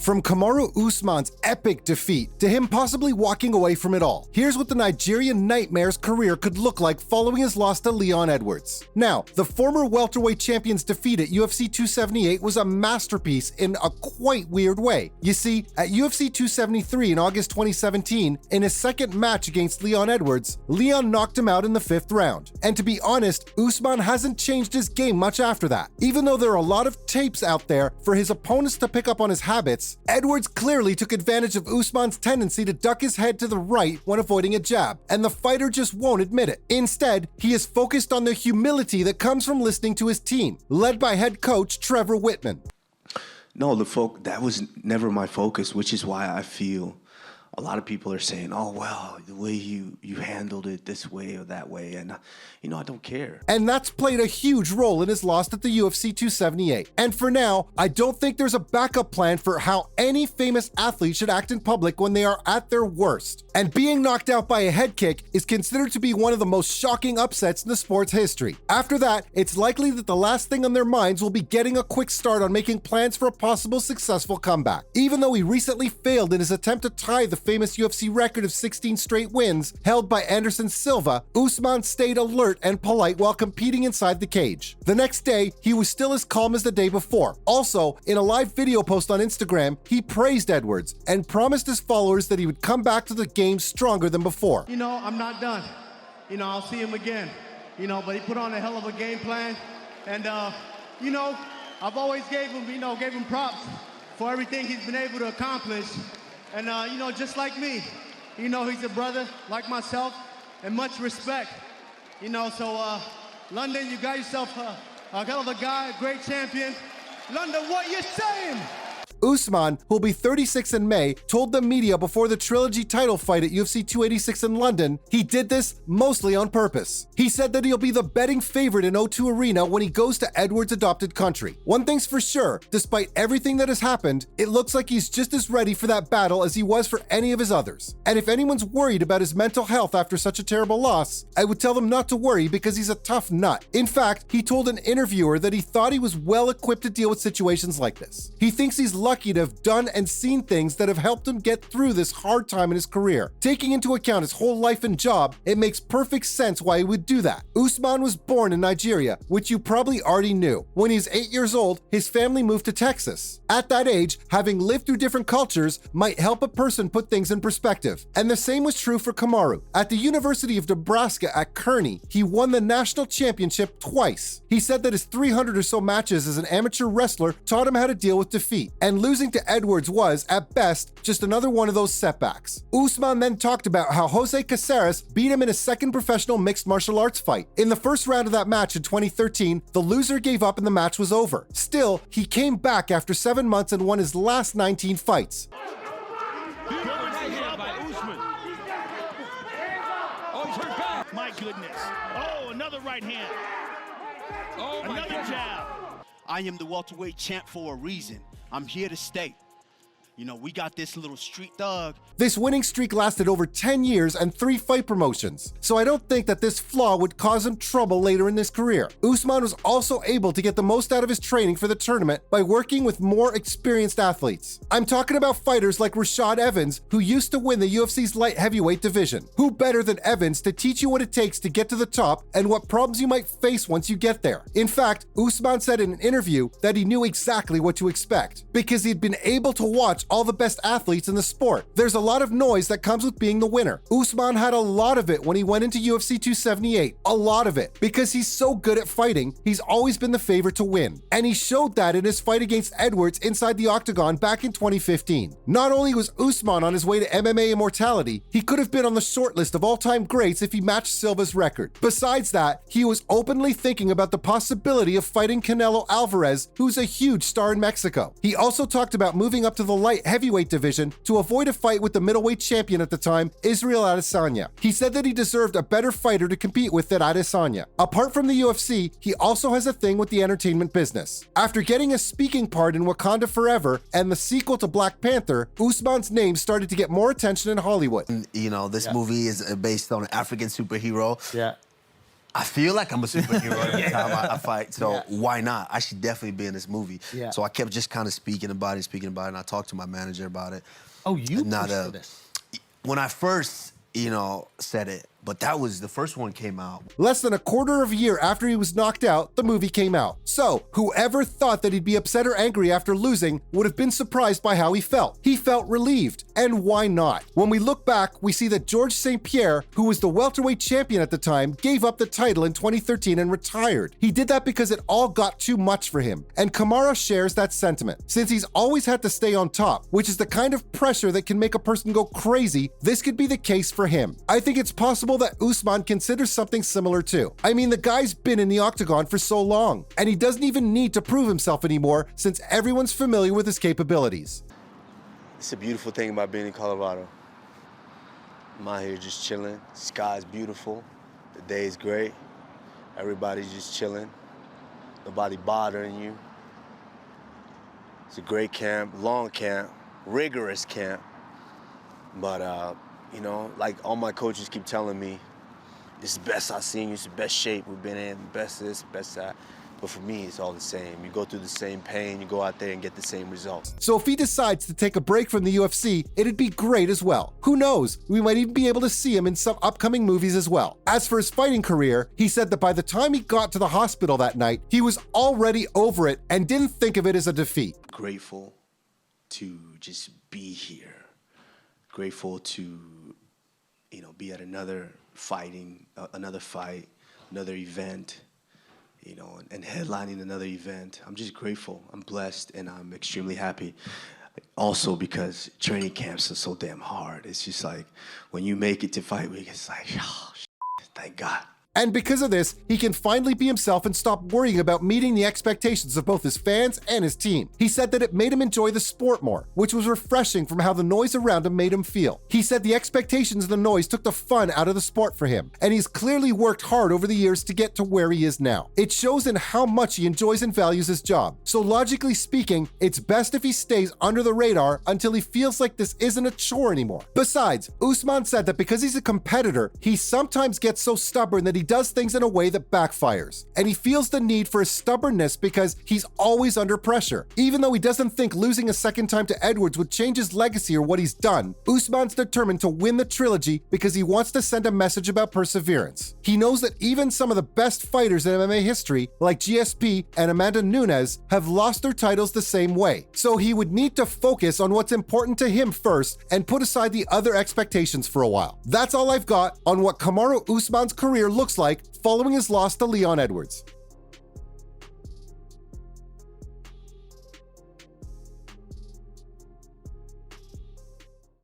From Kamaru Usman's epic defeat to him possibly walking away from it all, here's what the Nigerian Nightmare's career could look like following his loss to Leon Edwards. Now, the former welterweight champion's defeat at UFC 278 was a masterpiece in a quite weird way. You see, at UFC 273 in August 2017, in his second match against Leon Edwards, Leon knocked him out in the 5th round. And to be honest, Usman hasn't changed his game much after that. Even though there are a lot of tapes out there for his opponents to pick up on his habits, Edwards clearly took advantage of Usman's tendency to duck his head to the right when avoiding a jab, and the fighter just won't admit it. Instead, he is focused on the humility that comes from listening to his team, led by head coach Trevor Whitman. No, that was never my focus, which is why I feel a lot of people are saying, oh, well, the way you handled it this way or that way. And, I don't care. And that's played a huge role in his loss at the UFC 278. And for now, I don't think there's a backup plan for how any famous athlete should act in public when they are at their worst. And being knocked out by a head kick is considered to be one of the most shocking upsets in the sport's history. After that, it's likely that the last thing on their minds will be getting a quick start on making plans for a possible successful comeback. Even though he recently failed in his attempt to tie the famous UFC record of 16 straight wins held by Anderson Silva, Usman stayed alert and polite while competing inside the cage. The next day, he was still as calm as the day before. Also, in a live video post on Instagram, he praised Edwards and promised his followers that he would come back to the game stronger than before. I'm not done. I'll see him again. But he put on a hell of a game plan. And, I've always gave him props for everything he's been able to accomplish. And, just like me, he's a brother like myself and much respect. So, London, you got yourself a hell of a guy, a great champion. London, what you saying? Usman, who'll be 36 in May, told the media before the trilogy title fight at UFC 286 in London he did this mostly on purpose. He said that he'll be the betting favorite in O2 Arena when he goes to Edwards' adopted country. One thing's for sure, despite everything that has happened, it looks like he's just as ready for that battle as he was for any of his others. And if anyone's worried about his mental health after such a terrible loss, I would tell them not to worry because he's a tough nut. In fact, he told an interviewer that he thought he was well equipped to deal with situations like this. He thinks he's lucky to have done and seen things that have helped him get through this hard time in his career. Taking into account his whole life and job, it makes perfect sense why he would do that. Usman was born in Nigeria, which you probably already knew. When he was 8 years old, his family moved to Texas. At that age, having lived through different cultures might help a person put things in perspective. And the same was true for Kamaru. At the University of Nebraska at Kearney, he won the national championship twice. He said that his 300 or so matches as an amateur wrestler taught him how to deal with defeat, and losing to Edwards was, at best, just another one of those setbacks. Usman then talked about how Jose Caceres beat him in his second professional mixed martial arts fight. In the first round of that match in 2013, the loser gave up and the match was over. Still, he came back after 7 months and won his last 19 fights. My goodness. Oh, another right hand. Oh, another jab. I am the welterweight champ for a reason. I'm here to stay. We got this little street thug. This winning streak lasted over 10 years and 3 fight promotions, so I don't think that this flaw would cause him trouble later in his career. Usman was also able to get the most out of his training for the tournament by working with more experienced athletes. I'm talking about fighters like Rashad Evans, who used to win the UFC's light heavyweight division. Who better than Evans to teach you what it takes to get to the top and what problems you might face once you get there? In fact, Usman said in an interview that he knew exactly what to expect because he'd been able to watch all the best athletes in the sport. There's a lot of noise that comes with being the winner. Usman had a lot of it when he went into UFC 278. A lot of it. Because he's so good at fighting, he's always been the favorite to win. And he showed that in his fight against Edwards inside the octagon back in 2015. Not only was Usman on his way to MMA immortality, he could have been on the short list of all-time greats if he matched Silva's record. Besides that, he was openly thinking about the possibility of fighting Canelo Alvarez, who's a huge star in Mexico. He also talked about moving up to the light heavyweight division to avoid a fight with the middleweight champion at the time, Israel Adesanya. He said that he deserved a better fighter to compete with than Adesanya. Apart from the UFC, he also has a thing with the entertainment business. After getting a speaking part in Wakanda Forever and the sequel to Black Panther, Usman's name started to get more attention in Hollywood. This movie is based on an African superhero. Yeah. I feel like I'm a superhero every time I fight, so why not? I should definitely be in this movie. Yeah. So I kept just kind of speaking about it, and I talked to my manager about it. Oh, you Not, pushed for this? When I first, said it, but that was the first one came out. Less than a quarter of a year after he was knocked out, the movie came out. So, whoever thought that he'd be upset or angry after losing would have been surprised by how he felt. He felt relieved, and why not? When we look back, we see that Georges St-Pierre, who was the welterweight champion at the time, gave up the title in 2013 and retired. He did that because it all got too much for him, and Kamaru shares that sentiment. Since he's always had to stay on top, which is the kind of pressure that can make a person go crazy, this could be the case for him. I think it's possible that Usman considers something similar too. I mean, the guy's been in the octagon for so long, and he doesn't even need to prove himself anymore since everyone's familiar with his capabilities. It's a beautiful thing about being in Colorado. I'm out here just chilling. The sky's beautiful. The day is great. Everybody's just chilling. Nobody bothering you. It's a great camp, long camp, rigorous camp. But, like all my coaches keep telling me, this is the best I've seen you, it's the best shape we've been in, best this, best that. But for me, it's all the same. You go through the same pain, you go out there and get the same results. So if he decides to take a break from the UFC, it'd be great as well. Who knows? We might even be able to see him in some upcoming movies as well. As for his fighting career, he said that by the time he got to the hospital that night, he was already over it and didn't think of it as a defeat. Grateful to just be here. Grateful to, be at another fight, another event, and headlining another event. I'm just grateful. I'm blessed, and I'm extremely happy. Also because training camps are so damn hard. It's just like when you make it to fight week, it's like, oh, thank God. And because of this, he can finally be himself and stop worrying about meeting the expectations of both his fans and his team. He said that it made him enjoy the sport more, which was refreshing from how the noise around him made him feel. He said the expectations and the noise took the fun out of the sport for him, and he's clearly worked hard over the years to get to where he is now. It shows in how much he enjoys and values his job. So logically speaking, it's best if he stays under the radar until he feels like this isn't a chore anymore. Besides, Usman said that because he's a competitor, he sometimes gets so stubborn that he does things in a way that backfires. And he feels the need for his stubbornness because he's always under pressure. Even though he doesn't think losing a second time to Edwards would change his legacy or what he's done, Usman's determined to win the trilogy because he wants to send a message about perseverance. He knows that even some of the best fighters in MMA history, like GSP and Amanda Nunes, have lost their titles the same way. So he would need to focus on what's important to him first and put aside the other expectations for a while. That's all I've got on what Kamaru Usman's career looks like following his loss to Leon Edwards.